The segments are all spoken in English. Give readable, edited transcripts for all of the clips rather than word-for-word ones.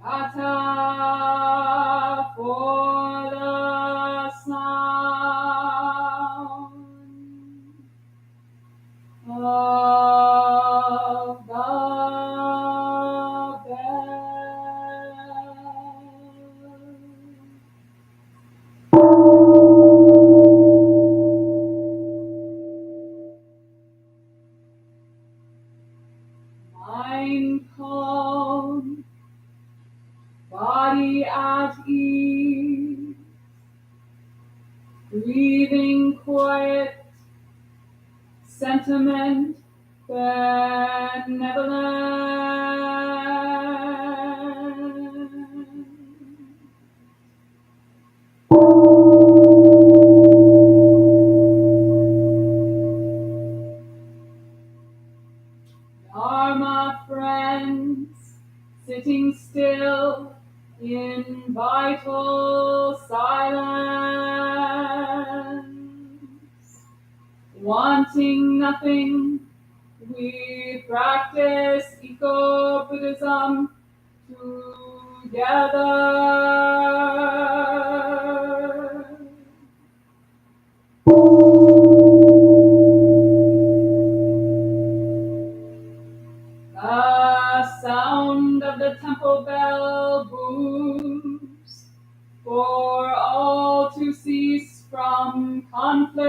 Gata for the sound of the mind calm, body at ease, breathing quiet, sentiment benevolent. Dharma friends, sitting still in vital silence, wanting nothing, we practice eco-Buddhism together. The sound of the temple bell booms for all to cease from conflict.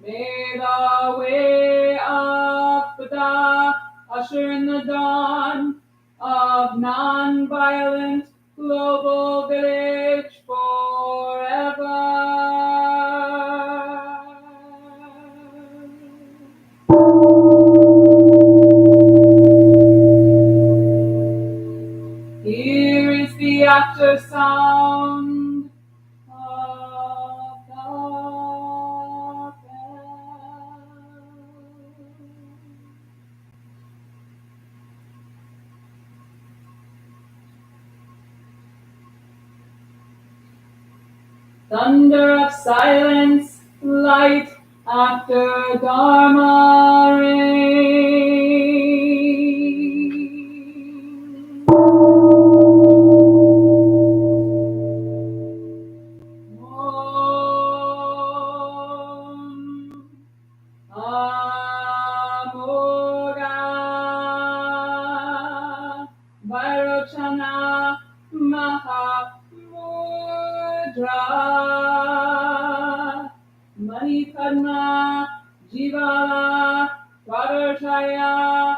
May the way of Buddha usher in the dawn of non-violent global village forever. Here is the after sound of the bell. Thunder of silence, light after Dharma rain. Om Amora Vairochana Mahamudra Manipadma Jivala Vadarshaya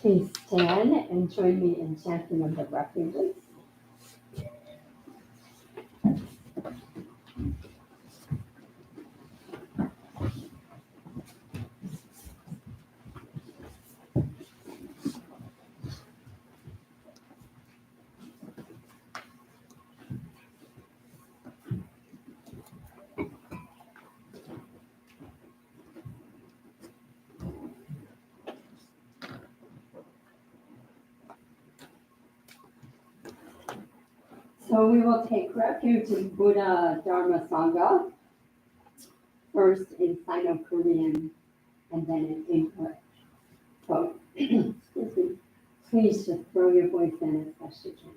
Please stand and join me in chanting of the refuges. So we will take refuge in Buddha Dharma Sangha, first in Sino-Korean and then in English. So, excuse me, please just throw your voice in as best you can.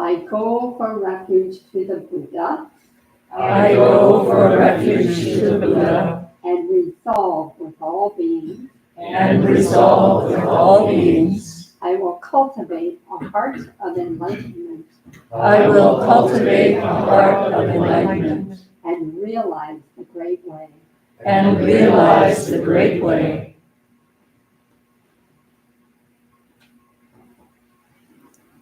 I go for refuge to the Buddha. I go for refuge to the Buddha. And resolve with all beings. And resolve with all beings. I will cultivate a heart of enlightenment. I will cultivate a heart of enlightenment. And realize the great way. And realize the great way.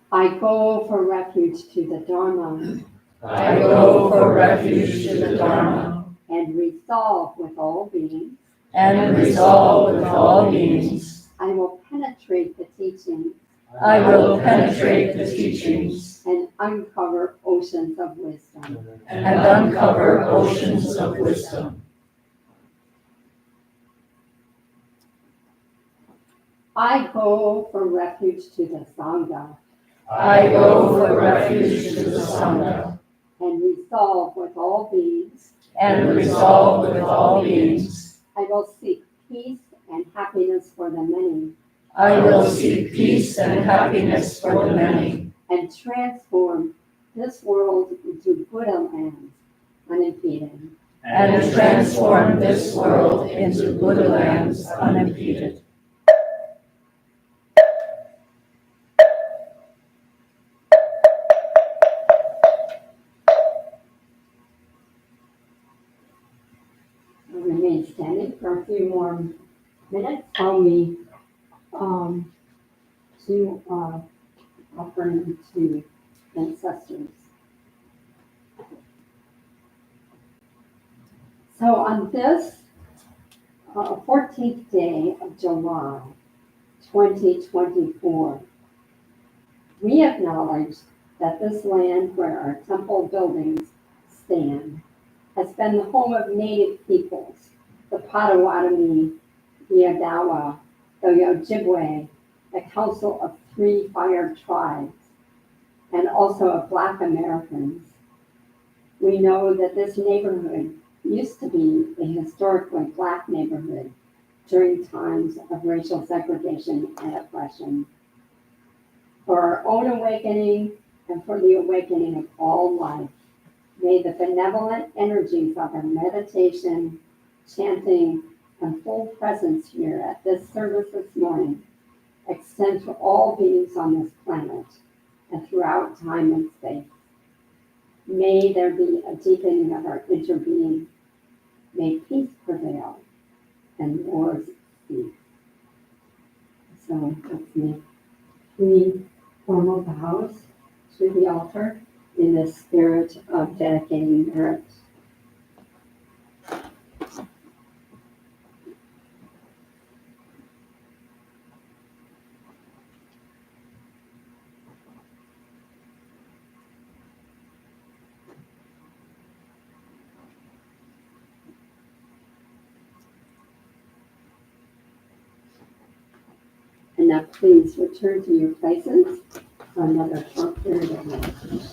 I go for refuge to the Dharma. I go for refuge to the Dharma. And resolve with all beings. And resolve with all beings. I will penetrate the teachings. I will penetrate the teachings. And uncover oceans of wisdom. And uncover oceans of wisdom. I go for refuge to the Sangha. I go for refuge to the Sangha. And resolve with all beings. And resolve with all beings. I will seek peace and happiness for the many I will seek peace and happiness for the many, and transform this world into Buddha lands unimpeded. and transform this world into Buddha lands unimpeded. We'll remain standing for a few more minutes while we do offering to ancestors. So on this 14th day of July 2024, we acknowledge that this land where our temple buildings stand has been the home of Native peoples, the Potawatomi, the Odawa, the Ojibwe, the Council of Three Fire Tribes, and also of Black Americans. We know that this neighborhood used to be a historically Black neighborhood during times of racial segregation and oppression. For our own awakening and for the awakening of all life, may the benevolent energies of our meditation, chanting, and full presence here at this service this morning extend to all beings on this planet and throughout time and space. May there be a deepening of our interbeing. May peace prevail and wars cease. So let's make 3 formal vows to the altar in the spirit of dedicating merit. And now please return to your places for another short period of meditation.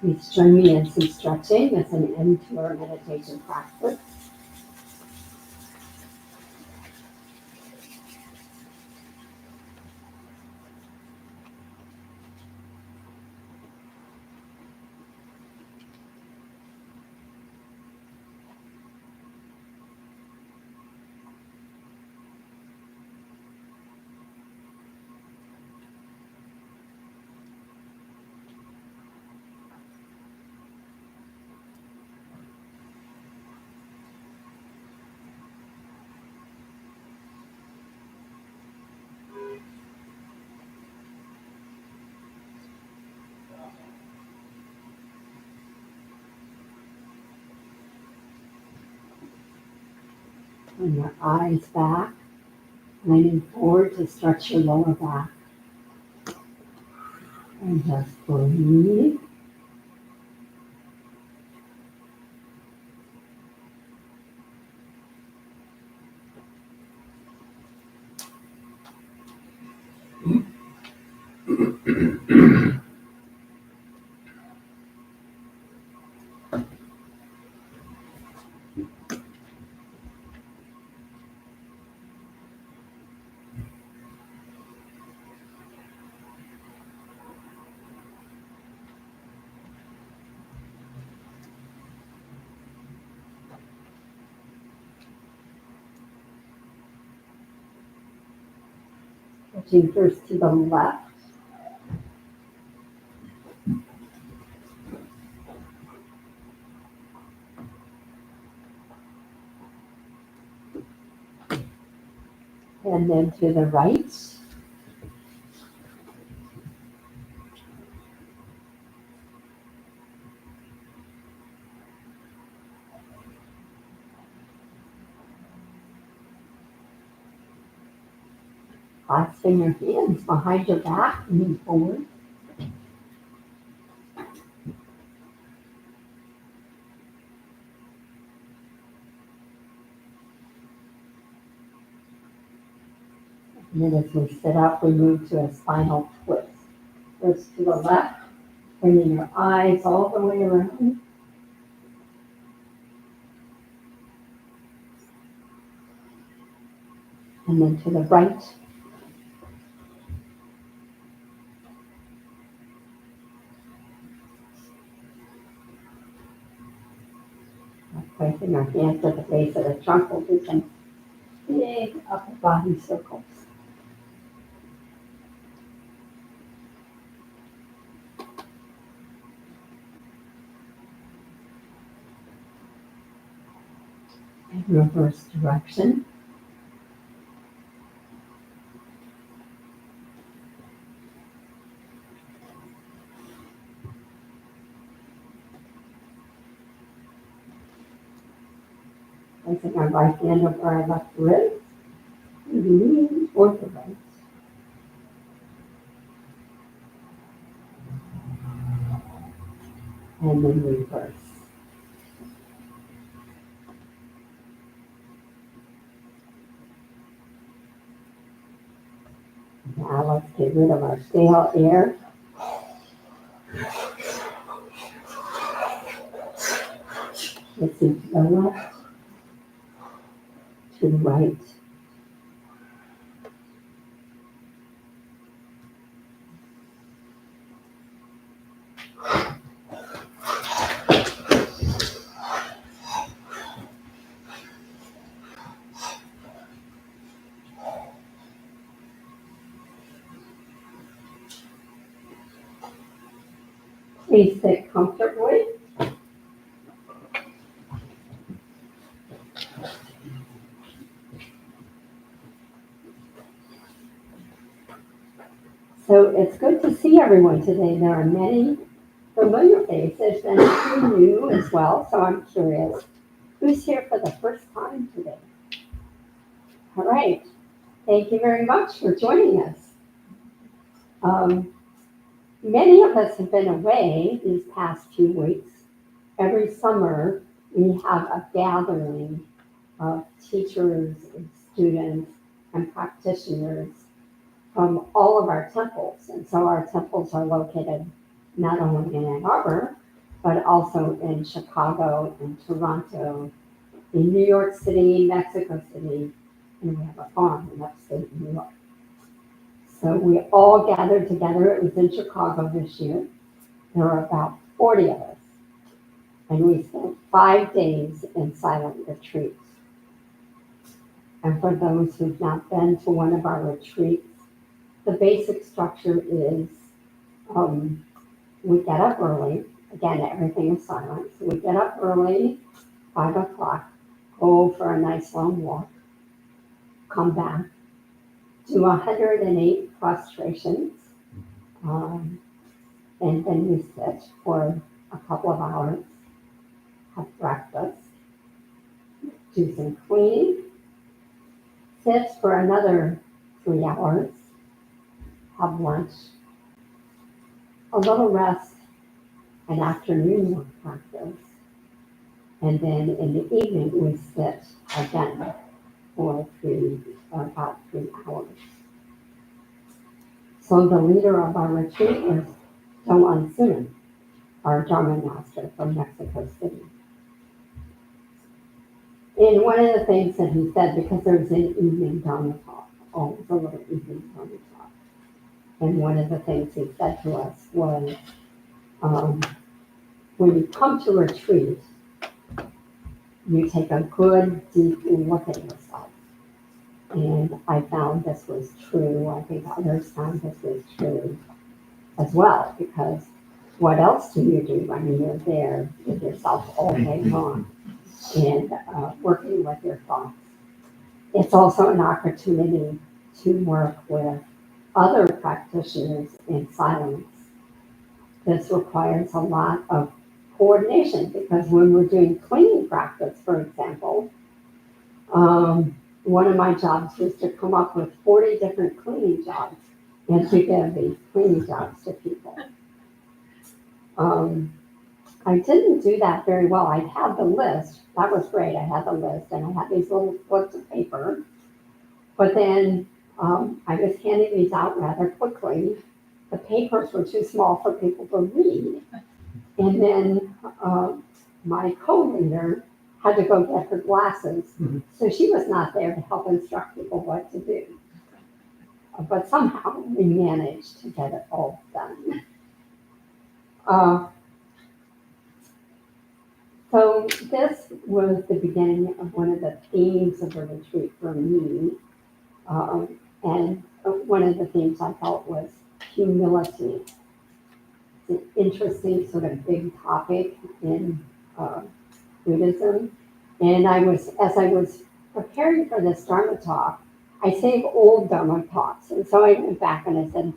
Please join me in some stretching as an end to our meditation practice. Bring your eyes back, leaning forward to stretch your lower back. And just breathe. Stretching first to the left. And then to the right. Clasping your hands behind your back, leaning forward. And then as we sit up, we move to a spinal twist. First to the left, bringing your eyes all the way around. And then to the right. Placing our hands at the base of the trunk, we'll do some big upper body circles. And reverse direction. Placing our right hand over our left rib, and leaning toward the right. And then reverse. Now let's get rid of our stale air. Listen to the left, to the right. Please sit comfortably. So it's good to see everyone today. There are many familiar faces and a few new as well, so I'm curious, who's here for the first time today? All right. Thank you very much for joining us. Many of us have been away these past few weeks. Every summer, we have a gathering of teachers and students and practitioners from all of our temples. And so our temples are located not only in Ann Arbor, but also in Chicago and Toronto, in New York City, Mexico City, and we have a farm in upstate New York. So we all gathered together. It was in Chicago this year. There were about 40 of us. And we spent 5 days in silent retreats. And for those who've not been to one of our retreats, the basic structure is we get up early. Again, everything is silent. So we get up early, 5 o'clock, go for a nice long walk, come back, do 108 prostrations, and then we sit for a couple of hours, have breakfast, do some cleaning, sit for another 3 hours, have lunch, a little rest, an afternoon work practice, and then in the evening we sit again for about 3 hours. So the leader of our retreat was Doan Sunan, our Dharma master from Mexico City. And one of the things that he said, because there was an evening Dharma talk, always a little evening Dharma talk, and one of the things he said to us was, when you come to retreat, you take a good deep look at yourself. And I found this was true. I think others found this was true as well, because what else do you do? I mean, you're there with yourself all day long and working with your thoughts. It's also an opportunity to work with other practitioners in silence. This requires a lot of coordination, because when we're doing cleaning practice, for example, one of my jobs was to come up with 40 different cleaning jobs and to give these cleaning jobs to people. I didn't do that very well. I had the list. That was great. I had the list and I had these little books of paper. But then I was handing these out rather quickly. The papers were too small for people to read. And then my co-leader had to go get her glasses. So she was not there to help instruct people what to do. But somehow we managed to get it all done. So this was the beginning of one of the themes of the retreat for me. And one of the themes I felt was humility. It's an interesting sort of big topic in Buddhism. And as I was preparing for this Dharma talk, I saved old Dharma talks. And so I went back and I said,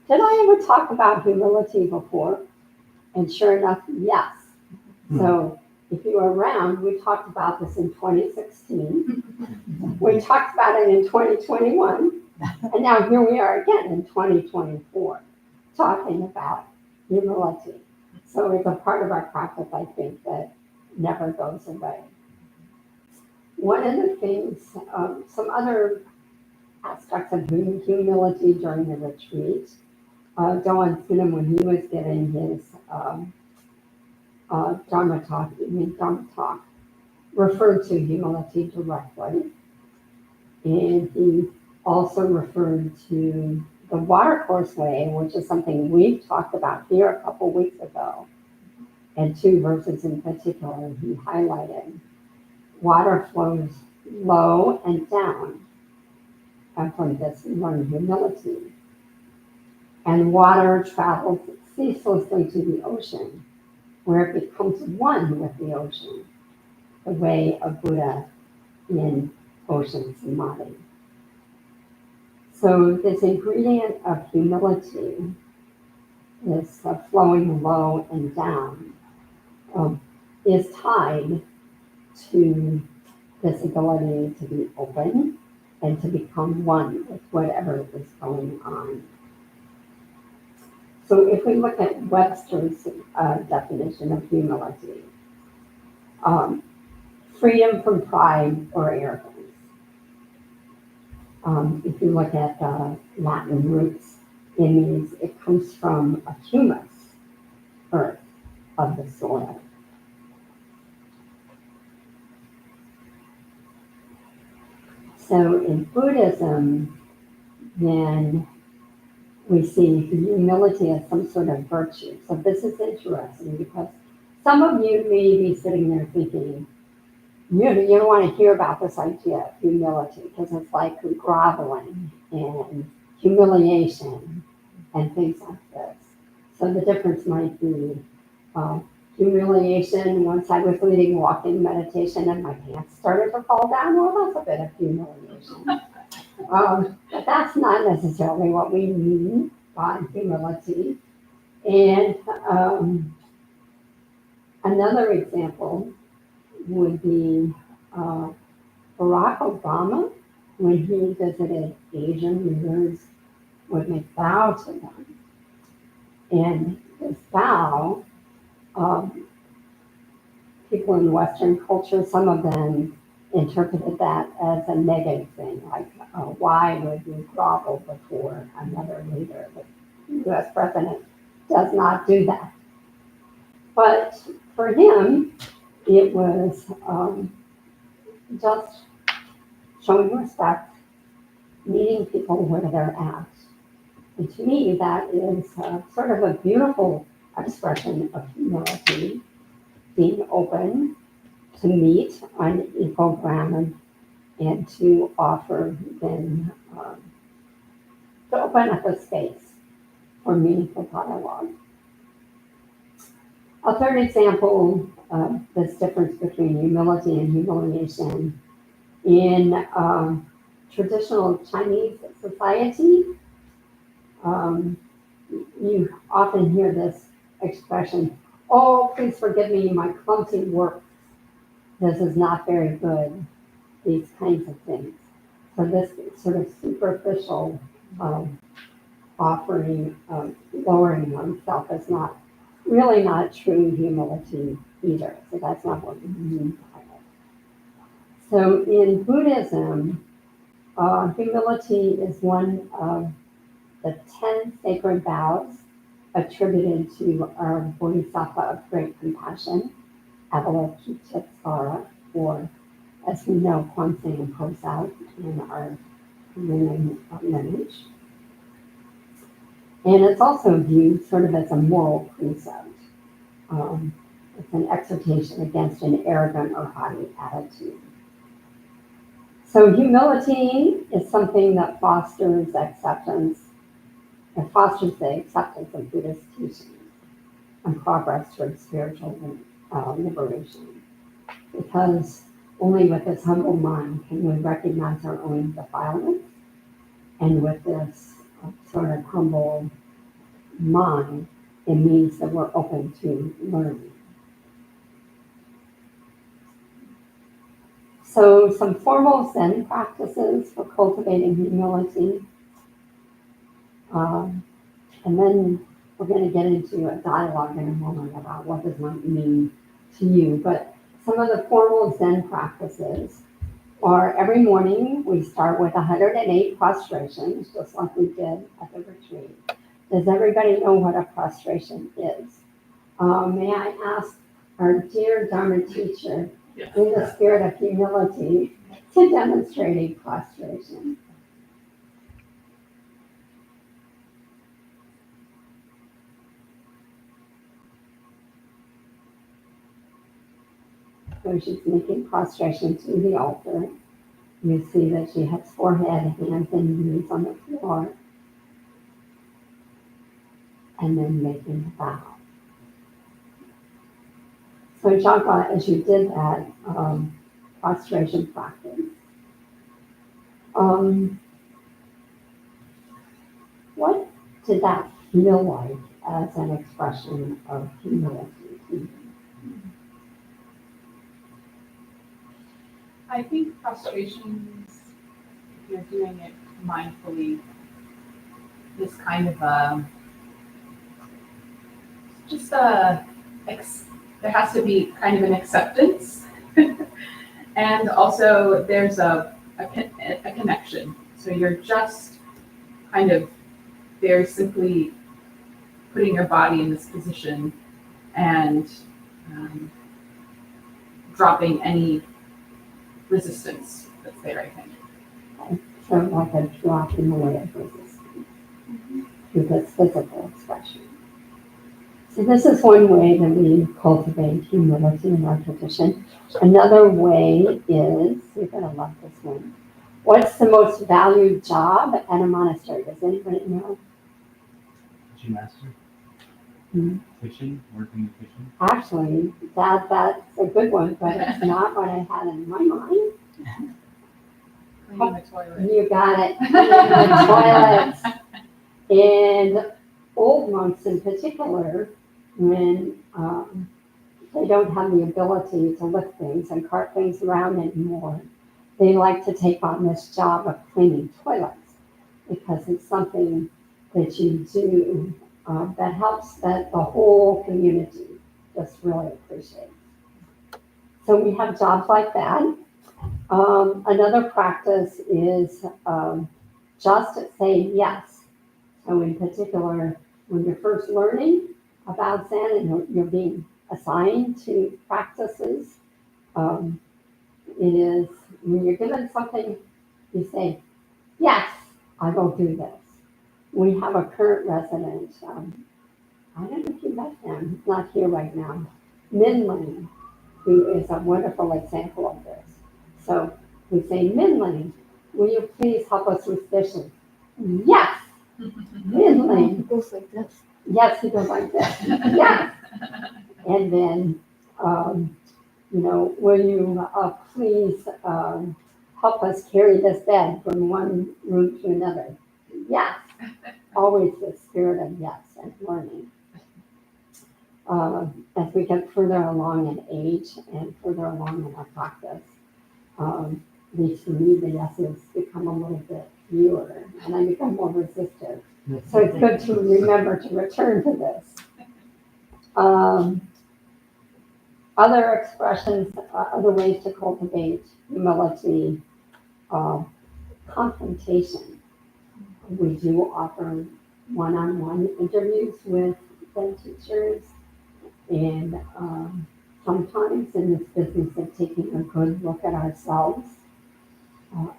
did I ever talk about humility before? And sure enough, yes. So if you were around, we talked about this in 2016. We talked about it in 2021. And now here we are again in 2024, talking about humility. So it's a part of our practice, I think, that never goes away. One of the things, some other aspects of humility during the retreat, Doan Sunan, when he was giving his Dharma talk, referred to humility directly. And he also referred to the watercourse way, which is something we've talked about here a couple weeks ago. And 2 verses in particular, he highlighted. Water flows low and down. And from this, we learn humility. And water travels ceaselessly to the ocean, where it becomes one with the ocean, the way of Buddha in ocean samadhi. So this ingredient of humility, this flowing low and down, is tied to this ability to be open and to become one with whatever is going on. So if we look at Webster's definition of humility, freedom from pride or arrogance. If you look at Latin roots, it means it comes from a humus, earth, of the soil. So in Buddhism, then we see humility as some sort of virtue. So this is interesting because some of you may be sitting there thinking, you don't want to hear about this idea of humility because it's like groveling and humiliation and things like this. So the difference might be humiliation. Once I was leading walking meditation and my pants started to fall down, well, that's a bit of humiliation. But that's not necessarily what we mean by humility. And another example would be Barack Obama, when he visited Asian leaders, would make vow to them. And this vow, people in Western culture, some of them interpreted that as a negative thing, like why would you grovel before another leader? The US president does not do that. But for him, it was just showing respect, meeting people where they're at. And to me, that is sort of a beautiful expression of humility, being open to meet on equal ground and to offer then to open up a space for meaningful dialogue. A third example of this difference between humility and humiliation in traditional Chinese society, you often hear this expression, oh, please forgive me, my clumsy work. This is not very good, these kinds of things. So this sort of superficial offering of lowering oneself is not really not true humility either. So that's not what we mean by it. So in Buddhism, humility is one of the 10 sacred vows attributed to our Bodhisattva of great compassion, Avalokiteshvara, or as we know, Kwanzaa Posao in our Korean lineage. And it's also viewed sort of as a moral precept. It's an exhortation against an arrogant or haughty attitude. So humility is something that fosters acceptance. It fosters the acceptance of Buddhist teachings and progress towards spiritual liberation. Because only with this humble mind can we recognize our own defilements, and with this sort of humble mind, it means that we're open to learning. So some formal Zen practices for cultivating humility. And then we're going to get into a dialogue in a moment about what does that mean to you. But some of the formal Zen practices are every morning we start with 108 prostrations, just like we did at the retreat. Does everybody know what a prostration is? May I ask our dear Dharma teacher, in the spirit of humility, to demonstrate a prostration? So she's making prostration to the altar. You see that she has forehead, hands, and knees on the floor. And then making a bow. So Japa, as you did that prostration practice, what did that feel like as an expression of humility? I think prostrations you're doing it mindfully, this kind of just there has to be kind of an acceptance, and also there's a connection. So you're just kind of very simply putting your body in this position and dropping any resistance that's there, I think. Sort of like a drop in the way of resistance through this physical expression. So this is one way that we cultivate humility in our tradition. Another way is, you're going to love this one. What's the most valued job at a monastery? Does anybody know? Kitchen master? Hmm. Kitchen? Working in the kitchen? Actually, that's a good one, but it's not what I had in my mind. Cleaning the toilet. You got it. Cleaning the toilets. And old monks in particular, when they don't have the ability to lift things and cart things around anymore, they like to take on this job of cleaning toilets because it's something that you do that helps that the whole community just really appreciates. So we have jobs like that. Another practice is just saying yes. So in particular, when you're first learning about Zen and you're being assigned to practices, it is when you're given something, you say, yes, I will do this. We have a current resident, I don't know if you met him, he's not here right now, Minling, who is a wonderful example of this. So we say, Minling, will you please help us with dishes? Yes, Minling. It goes like this. Yes, he goes like this. Yes. And then, will you please help us carry this bed from one room to another? Yes. Always the spirit of yes and learning. As we get further along in age and further along in our practice, for me, the yeses become a little bit fewer and I become more resistant. So it's good to remember to return to this. Other expressions, other ways to cultivate humility, confrontation. We do offer one-on-one interviews with Zen teachers, and sometimes in this business of taking a good look at ourselves,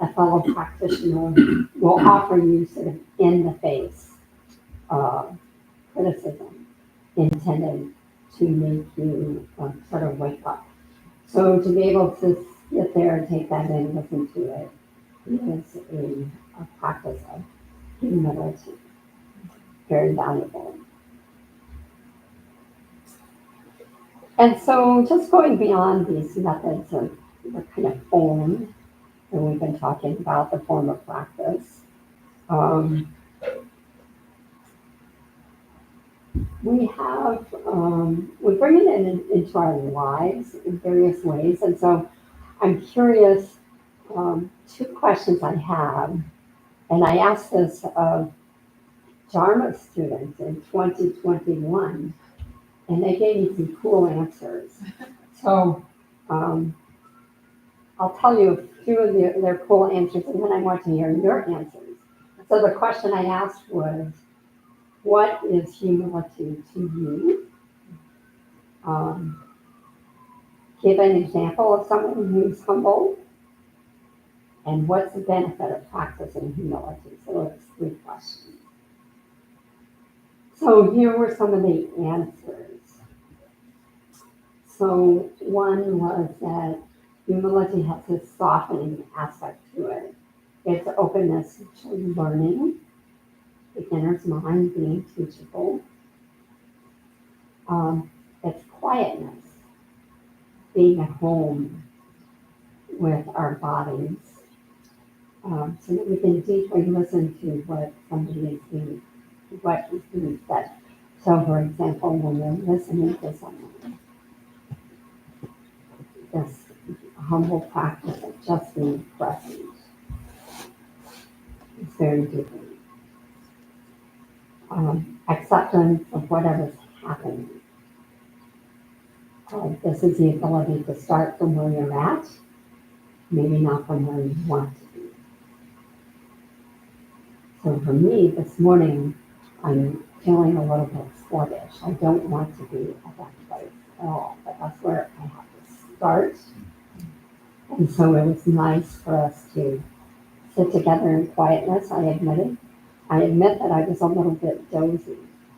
a fellow practitioner will offer you sort of in-the-face criticism intended to make you sort of wake up. So to be able to sit there and take that in, listen to it, is a practice of humility. Very valuable. And so just going beyond these methods of the kind of form that we've been talking about, the form of practice, we bring it into our lives in various ways. And so I'm curious, two questions I have, and I asked this of Dharma students in 2021, and they gave me some cool answers. So I'll tell you a few of their cool answers, and then I want to hear your answers. So the question I asked was, what is humility to you? Give an example of someone who's humble. And what's the benefit of practicing humility? So it's 3 questions. So here were some of the answers. So one was that humility has this softening aspect to it. It's openness to learning, beginner's mind being teachable. It's quietness, being at home with our bodies, so that we can deeply listen to what somebody is being, what is being said. So, for example, when we're listening to someone, this humble practice of just being present. very deeply. Acceptance of whatever's happening. This is the ability to start from where you're at, maybe not from where you want to be. So for me, this morning, I'm feeling a little bit sluggish. I don't want to be at that place at all, but that's where I have to start. And so it was nice for us to sit together in quietness, I admit that I was a little bit dozy,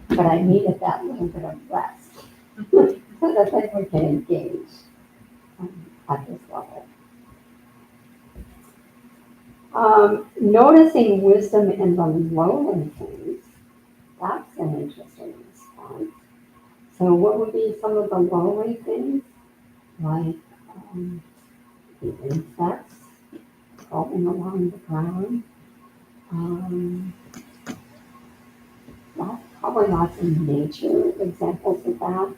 but I needed that little bit of rest so that then we can engage at this level. Noticing wisdom in the lowly things, that's an interesting response. So what would be some of the lowly things? Like the insects crawling along the ground. Probably lots of nature examples of that.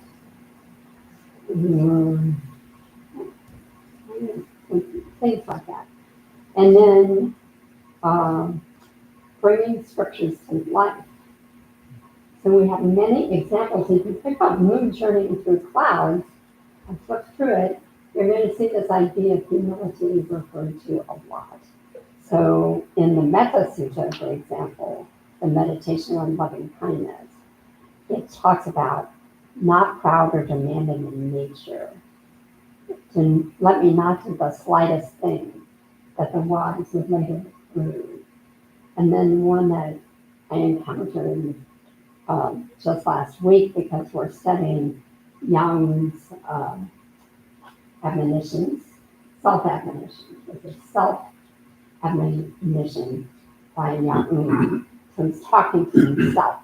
Things like that. And then bringing scriptures to life. So we have many examples. If you pick up Moon Journeying Through Clouds and flip through it, you're going to see this idea of humility referred to a lot. So in the Metta Sutta, for example, the meditation on loving kindness, it talks about not proud or demanding in nature, to let me not do the slightest thing that the wise would later prove. And then one that I encountered just last week, because we're studying Jung's admonitions, self-admonitions, which is self-admonition by Jung. So he's talking to himself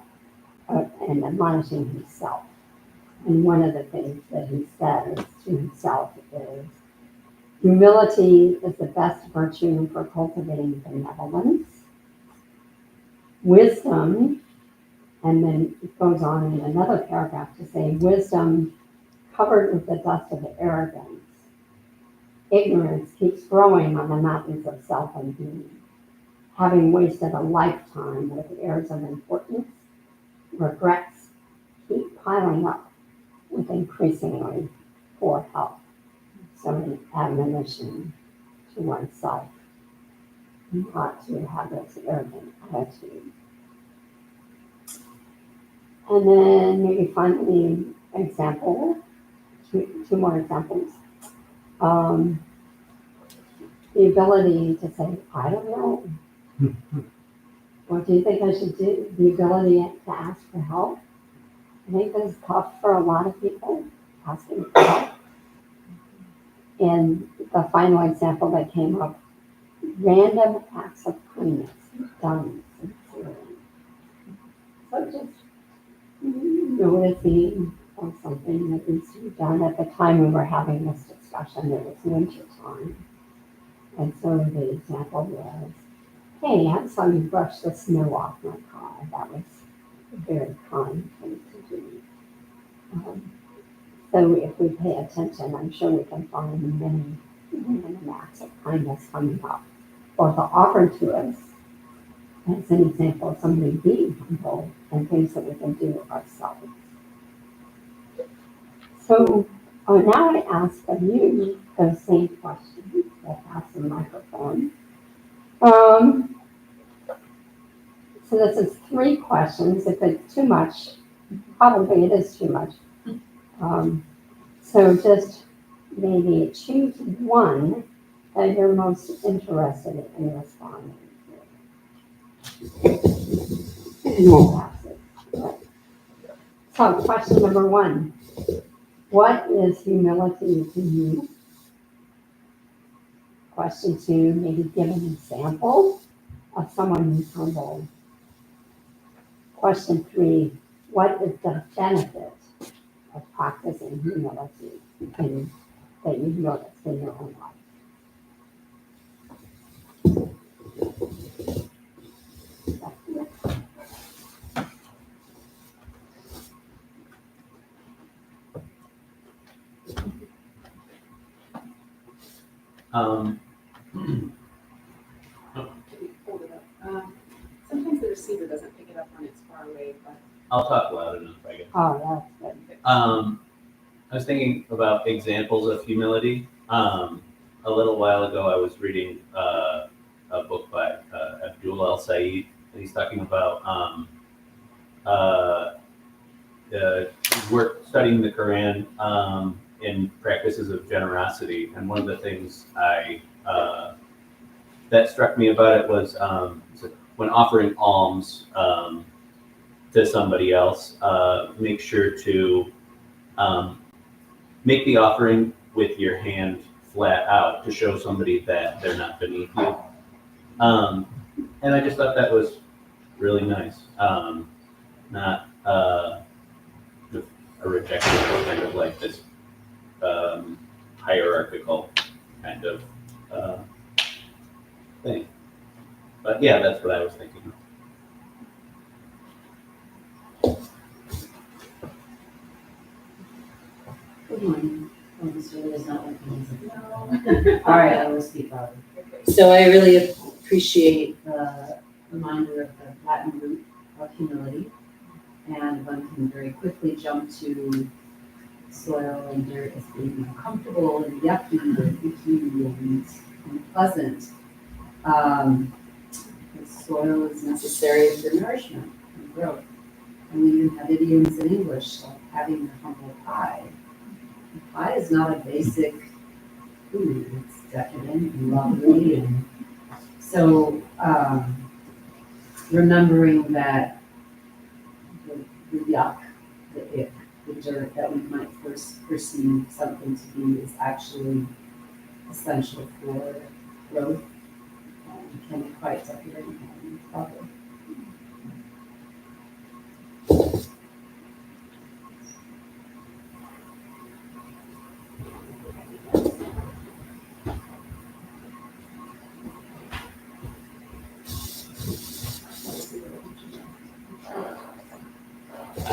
and admonishing himself. And one of the things that he says to himself is, humility is the best virtue for cultivating benevolence. Wisdom, and then it goes on in another paragraph to say, wisdom covered with the dust of arrogance. Ignorance keeps growing on the mountains of self and being. Having wasted a lifetime with airs of importance, regrets keep piling up with increasingly poor health. So an admonition to oneself not to have this arrogant attitude. And then maybe finally example, two more examples. The ability to say, I don't know. What do you think I should do? The ability to ask for help. I think this is tough for a lot of people, asking for help. And the final example that came up, random acts of kindness done sincerely. So just noticing something that needs to be done. At the time we were having this discussion, it was winter time. And so the example was, hey, I saw you brush the snow off my car. That was a very kind thing to do. So if we pay attention, I'm sure we can find many acts of kindness coming up, or to offer to us as an example of somebody being humble and things that we can do ourselves. So now I ask of you those same questions that ask the microphone. So this is 3 questions. If it's too much, probably it is too much. So just maybe choose one that you're most interested in responding to. So question number 1, what is humility to you? Question 2, maybe give an example of someone who's humble. Question 3, what is the benefit of practicing humility that you've noticed in your own life? I'll talk loud enough, I guess. Oh, that's good. I was thinking about examples of humility. A little while ago, I was reading a book by Abdul El Said, and he's talking about his work studying the Quran in practices of generosity. And one of the things that struck me about it was when offering alms to somebody else, make sure to make the offering with your hand flat out to show somebody that they're not beneath you. And I just thought that was really nice. Not a rejection of kind of like this hierarchical kind of thing. But yeah, that's what I was thinking. Good morning. Oh, this really is not working, is it? All right, I will speak louder. So I really appreciate the reminder of the Latin root of humility. And one can very quickly jump to soil and dirt as being uncomfortable and yucky and icky and unpleasant. Because soil is necessary for nourishment and growth. And we even have idioms in English like having a humble pie. Pie is not a basic food, it's decadent and lovely. And so remembering that the yuck, the ick, the dirt that we might first perceive something to be is actually essential for growth can be quite decadent and lovely.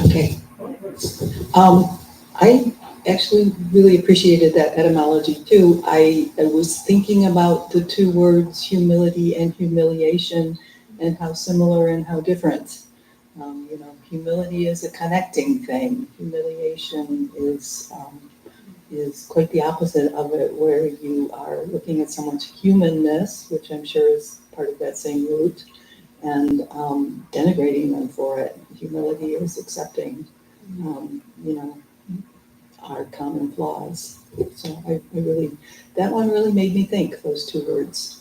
Okay. I actually really appreciated that etymology too. I was thinking about the two words humility and humiliation and how similar and how different. Humility is a connecting thing. Humiliation is quite the opposite of it, where you are looking at someone's humanness, which I'm sure is part of that same root, and denigrating them for it. Humility is accepting, our common flaws. So I really, that one really made me think, those two words.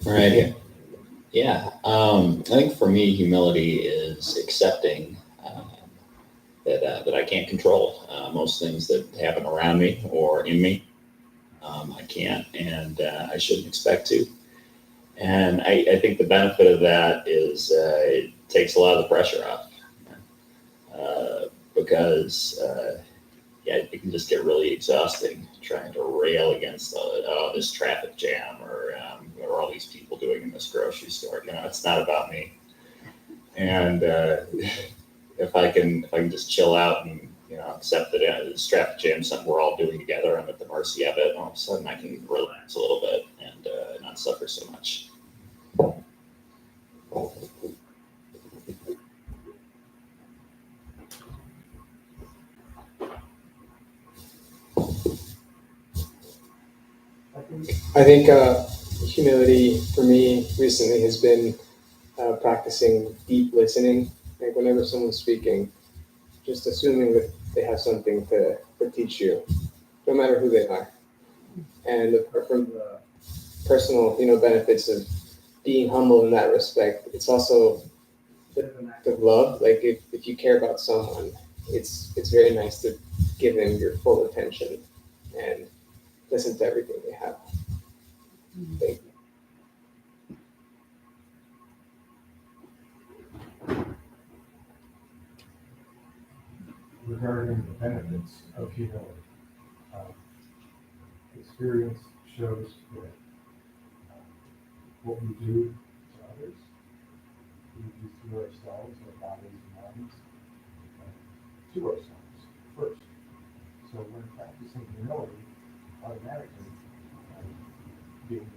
Right here. Yeah. I think for me, humility is accepting that I can't control most things that happen around me or in me. I can't, and I shouldn't expect to. And I think the benefit of that is it takes a lot of the pressure off because it can just get really exhausting trying to rail against this traffic jam or what are all these people doing in this grocery store. It's not about me. And if I can just chill out and accept that this traffic jam is something we're all doing together, I'm at the mercy of it. All of a sudden, I can relax a little bit and not suffer so much. I think humility for me recently has been practicing deep listening. Like whenever someone's speaking, just assuming that they have something to teach you, no matter who they are. And apart from the personal, benefits of being humble in that respect, it's also a bit of an act of love. Like if you care about someone, it's very nice to give them your full attention and listen to everything they have. Thank you. Regarding the benefits of humility, experience shows that what we do to others, we do to ourselves, our bodies and minds, to ourselves first. So when practicing humility, automatically being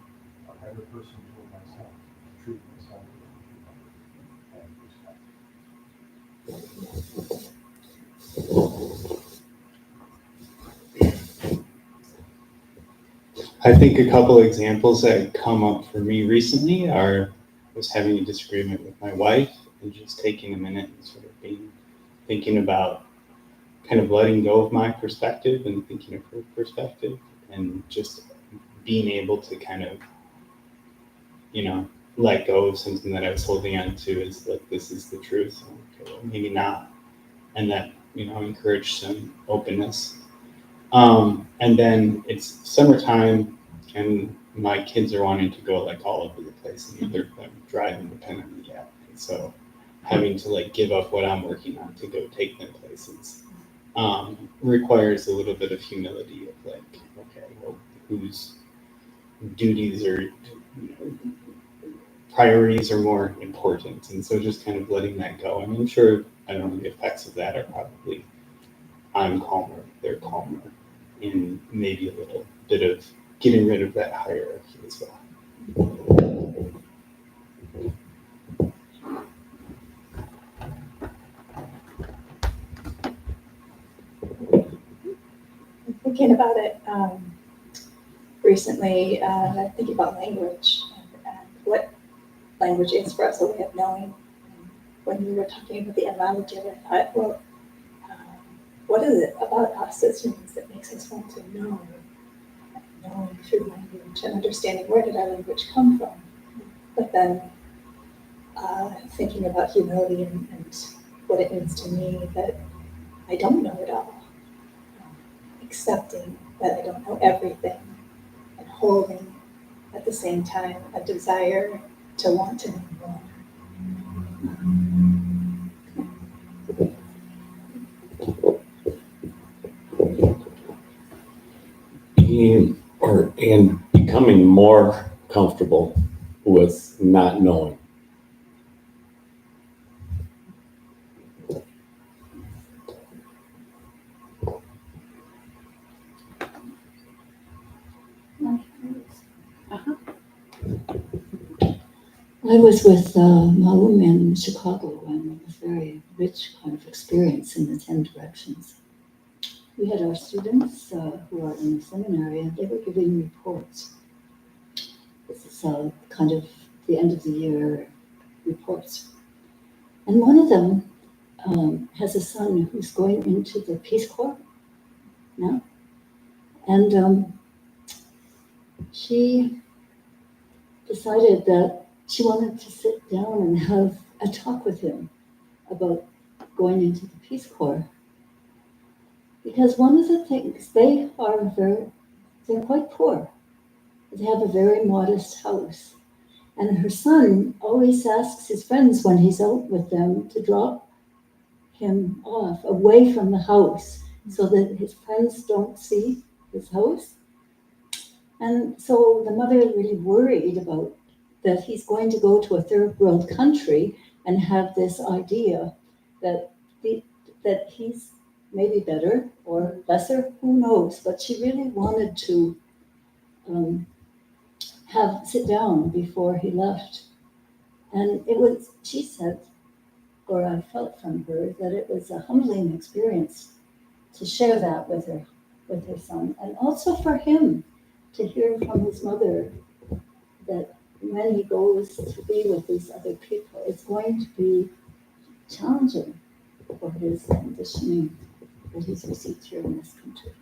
a better person toward myself, to treat myself and respect. I think a couple of examples that come up for me recently are I was having a disagreement with my wife and just taking a minute and sort of thinking about kind of letting go of my perspective and thinking of her perspective and just being able to kind of, let go of something that I was holding on to is like, this is the truth. Okay, well, maybe not. And that, encourage some openness. And then it's summertime and my kids are wanting to go like all over the place and they're drive independently yet. And so having to like give up what I'm working on to go take them places requires a little bit of humility of like, okay, well, whose duties or priorities are more important. And so just kind of letting that go. I mean, I'm sure, I don't know, the effects of that are probably I'm calmer, they're calmer, and maybe a little bit of getting rid of that hierarchy as well. Thinking about it recently, thinking about language and what language is for us, a way of knowing. When you were talking about the analogy, I thought, well, what is it about us as humans that makes us want to know? Knowing through language and understanding where did our language come from? But then thinking about humility and what it means to me that I don't know it all. Accepting that I don't know everything and holding at the same time a desire to want to know more. And becoming more comfortable with not knowing. I was with Malum in Chicago, and it was a very rich kind of experience in the 10 directions. We had our students who are in the seminary, and they were giving reports. This is kind of the end of the year reports. And one of them has a son who's going into the Peace Corps now. And she decided that she wanted to sit down and have a talk with him about going into the Peace Corps. Because one of the things, they're quite poor. They have a very modest house. And her son always asks his friends when he's out with them to drop him off away from the house so that his friends don't see his house. And so the mother really worried about that he's going to go to a third world country and have this idea that he's maybe better or lesser, who knows, but she really wanted to sit down before he left. And she said, or I felt from her, that it was a humbling experience to share that with her son, and also for him to hear from his mother that when he goes to be with these other people, it's going to be challenging for his conditioning that he's received here in this country.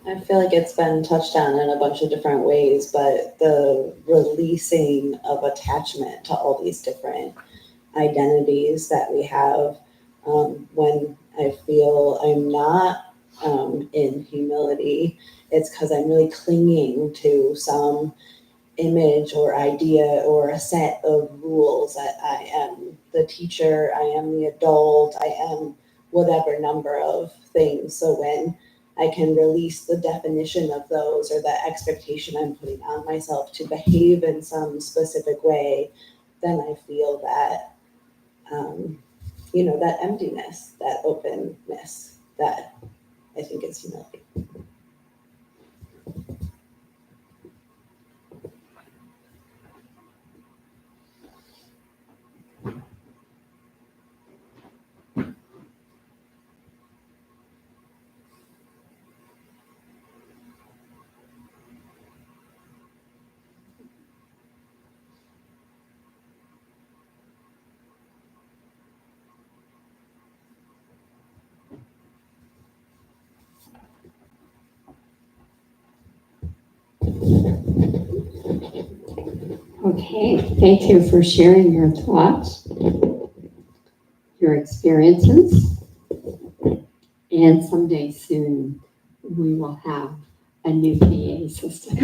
I feel like it's been touched on in a bunch of different ways, but the releasing of attachment to all these different identities that we have, when I feel I'm not in humility, it's because I'm really clinging to some image or idea or a set of rules that I am the teacher, I am the adult, I am whatever number of things. So when I can release the definition of those or the expectation I'm putting on myself to behave in some specific way, then I feel that, that emptiness, that openness, that I think is humility. Okay, thank you for sharing your thoughts, your experiences, and someday soon we will have a new PA system.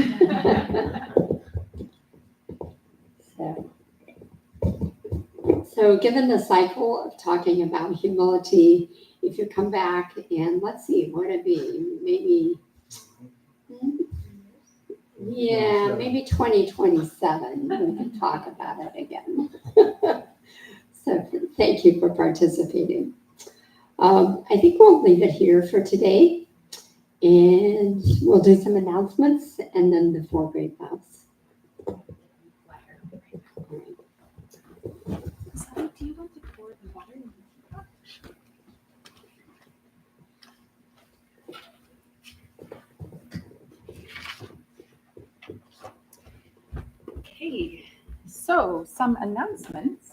So given the cycle of talking about humility, if you come back and let's see, what would it be? Maybe 2027, we can talk about it again. So thank you for participating. I think we'll leave it here for today, and we'll do some announcements and then the 4 grade vows. Do you want to pour the water in the teapot? Okay, so some announcements.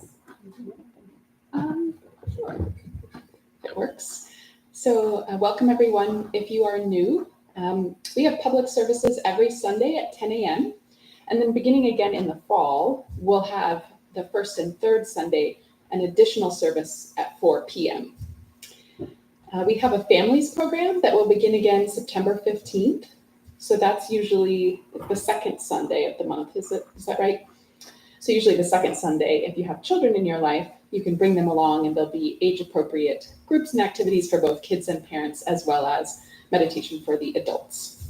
Sure. It works. So welcome everyone. If you are new, we have public services every Sunday at 10 a.m. And then beginning again in the fall, we'll have the first and third Sunday, an additional service at 4 p.m. We have a families program that will begin again September 15th. So that's usually the second Sunday of the month. Is that right? So usually the second Sunday, if you have children in your life, you can bring them along and there'll be age appropriate groups and activities for both kids and parents, as well as meditation for the adults.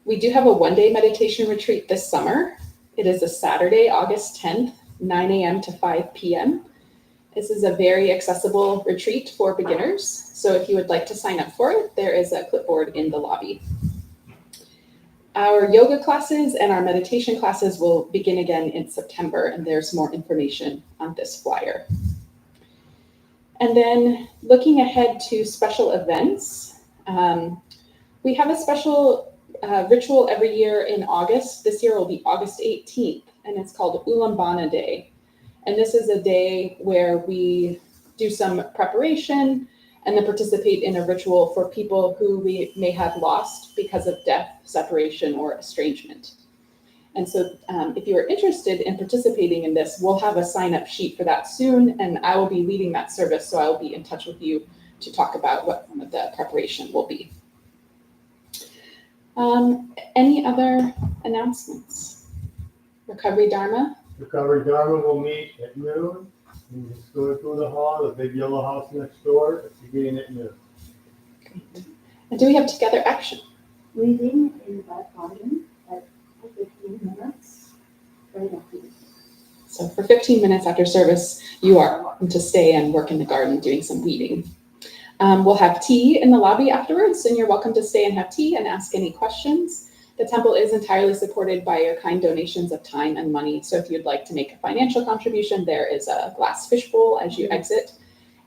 We do have a 1-day meditation retreat this summer. It is a Saturday, August 10th, 9 a.m. to 5 p.m. This is a very accessible retreat for beginners. So if you would like to sign up for it, there is a clipboard in the lobby. Our yoga classes and our meditation classes will begin again in September, and there's more information on this flyer. And then looking ahead to special events, we have a special ritual every year in August. This year will be August 18th, and it's called Ulambana Day. And this is a day where we do some preparation and then participate in a ritual for people who we may have lost because of death, separation, or estrangement. And so if you are interested in participating in this, we'll have a sign-up sheet for that soon, and I will be leading that service, so I'll be in touch with you to talk about what some of the preparation will be. Any other announcements? Recovery Dharma? Recovery Dharma will meet at noon. You just go through the hall, the big yellow house next door. It's beginning at noon. Great. And do we have Together Action? Reading in that audience at 15 minutes. Right after this. So for 15 minutes after service, you are welcome to stay and work in the garden doing some weeding. We'll have tea in the lobby afterwards, and you're welcome to stay and have tea and ask any questions. The temple is entirely supported by your kind donations of time and money. So if you'd like to make a financial contribution, there is a glass fishbowl as you exit.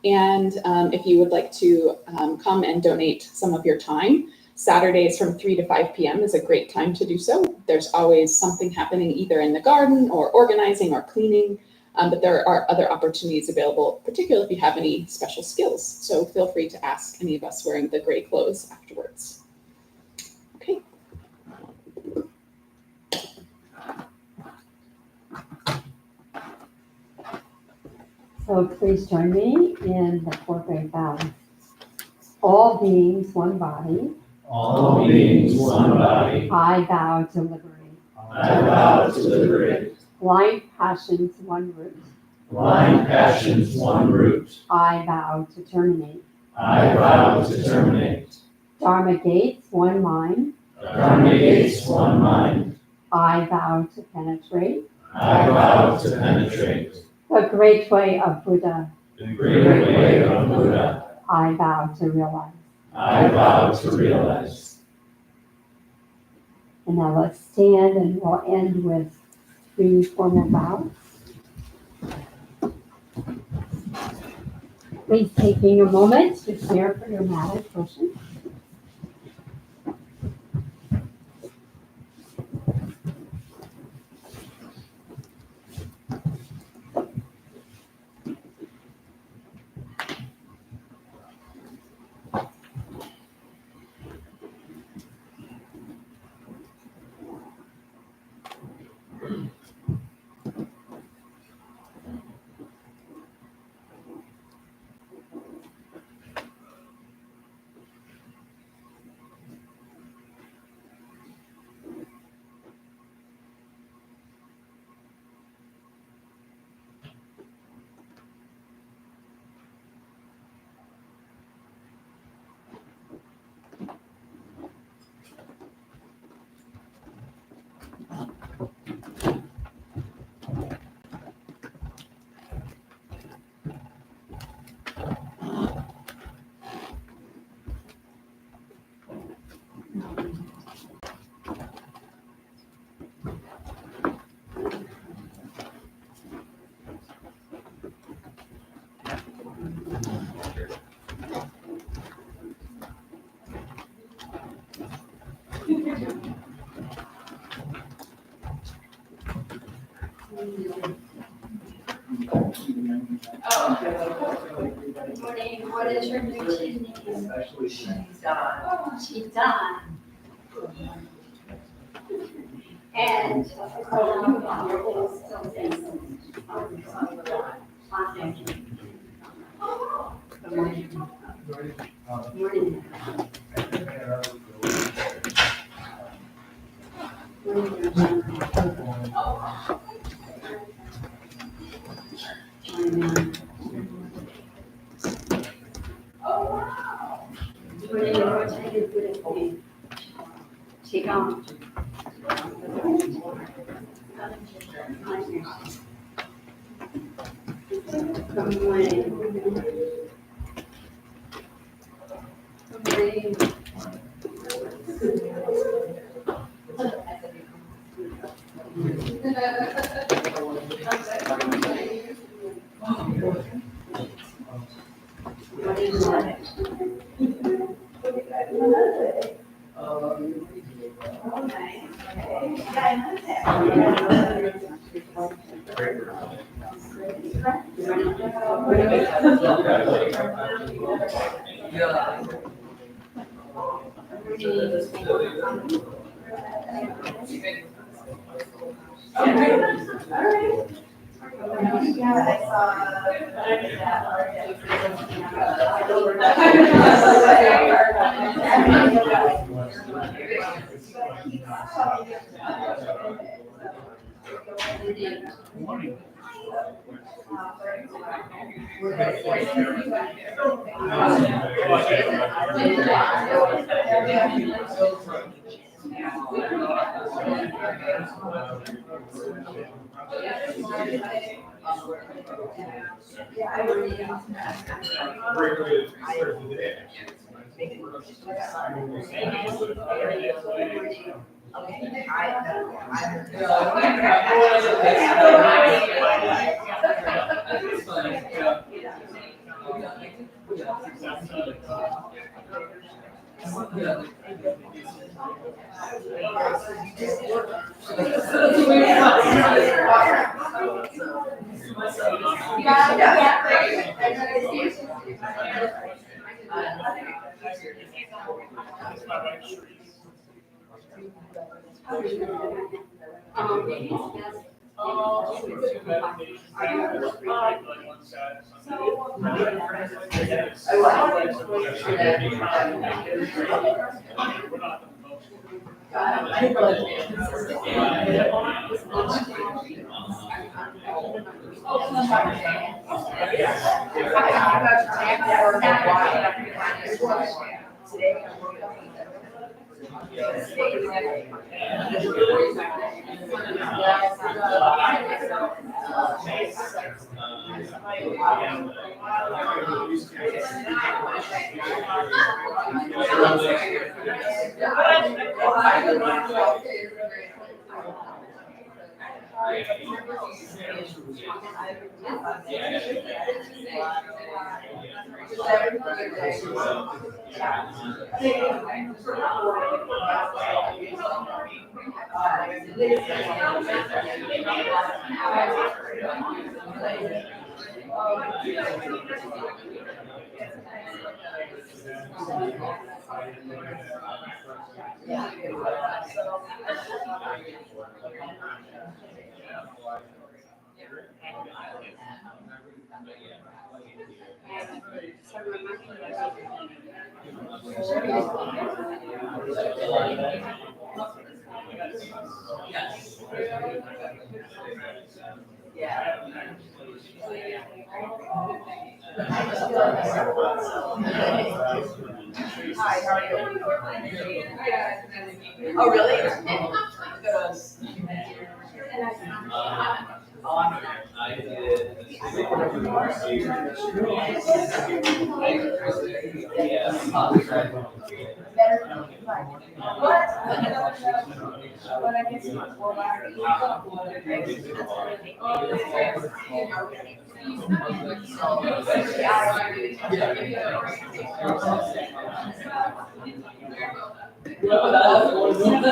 And if you would like to come and donate some of your time, Saturdays from 3 to 5 p.m. is a great time to do so. There's always something happening either in the garden or organizing or cleaning, but there are other opportunities available, particularly if you have any special skills. So feel free to ask any of us wearing the gray clothes afterwards. Okay. So please join me in the 4 grade vows. All beings, one body. All beings, one body. I vow to liberate. I vow to liberate. Blind passions, one root. Blind passions, one root. I vow to terminate. I vow to terminate. Dharma gates, one mind. Dharma gates, one mind. I vow to penetrate. I vow to penetrate. The great way of Buddha. The great way of Buddha. I vow to realize. I vow to realize. And now let's stand and we'll end with 3 formal vows. Please taking a moment to care for your matted cushion. Good morning. What is your new name? She's Dawn. She's Dawn. And Oh, really? What?